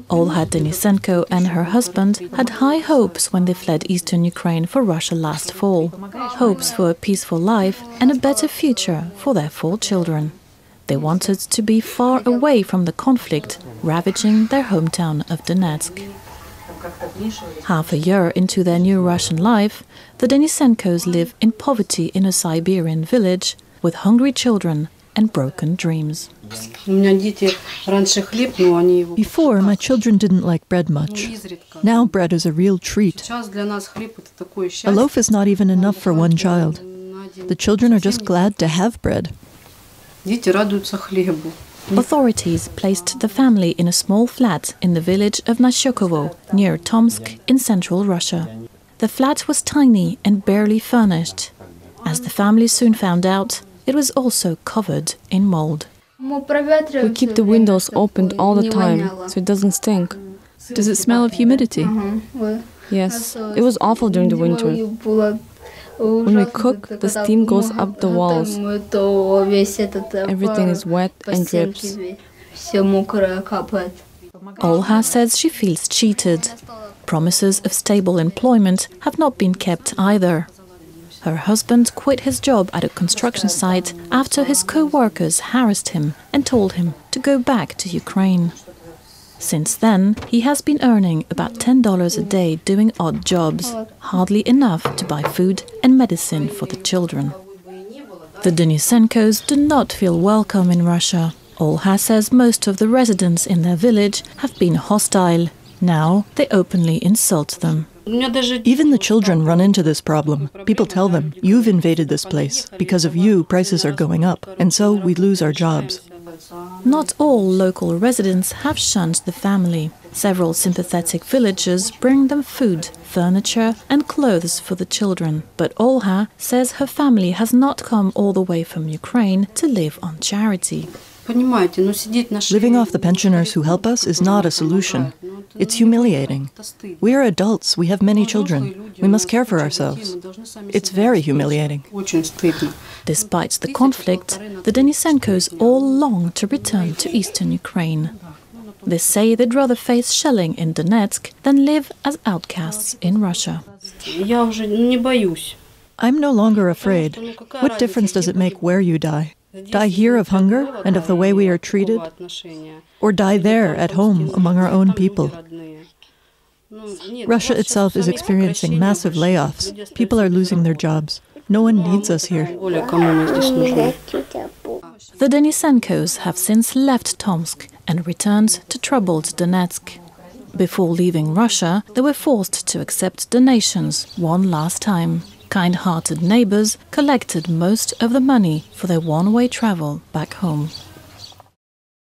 Olha Denisenko and her husband had high hopes when they fled eastern Ukraine for Russia last fall. Hopes for a peaceful life and a better future for their 4 children. They wanted to be far away from the conflict ravaging their hometown of Donetsk. Half a year into their new Russian life, the Denisenkos live in poverty in a Siberian village with hungry children and broken dreams. Before, my children didn't like bread much. Now bread is a real treat. A loaf is not even enough for one child. The children are just glad to have bread. Authorities placed the family in a small flat in the village of Nashokovo, near Tomsk in central Russia. The flat was tiny and barely furnished. As the family soon found out, it was also covered in mold. We keep the windows opened all the time, so it doesn't stink. Does it smell of humidity? Yes, it was awful during the winter. When we cook, the steam goes up the walls. Everything is wet and drips. Olha says she feels cheated. Promises of stable employment have not been kept either. Her husband quit his job at a construction site after his co-workers harassed him and told him to go back to Ukraine. Since then, he has been earning about $10 a day doing odd jobs, hardly enough to buy food and medicine for the children. The Denisenkos do not feel welcome in Russia. Olha says most of the residents in their village have been hostile. Now they openly insult them. Even the children run into this problem. People tell them, "You've invaded this place. Because of you, prices are going up, and so we lose our jobs." Not all local residents have shunned the family. Several sympathetic villagers bring them food, furniture and clothes for the children. But Olha says her family has not come all the way from Ukraine to live on charity. Living off the pensioners who help us is not a solution. It's humiliating. We are adults, we have many children. We must care for ourselves. It's very humiliating. Despite the conflict, the Denisenkos all long to return to eastern Ukraine. They say they'd rather face shelling in Donetsk than live as outcasts in Russia. I'm no longer afraid. What difference does it make where you die? Die here of hunger and of the way we are treated? Or die there at home among our own people? Russia itself is experiencing massive layoffs. People are losing their jobs. No one needs us here. The Denisenkos have since left Tomsk and returned to troubled Donetsk. Before leaving Russia, they were forced to accept donations one last time. Kind-hearted neighbors collected most of the money for their one-way travel back home.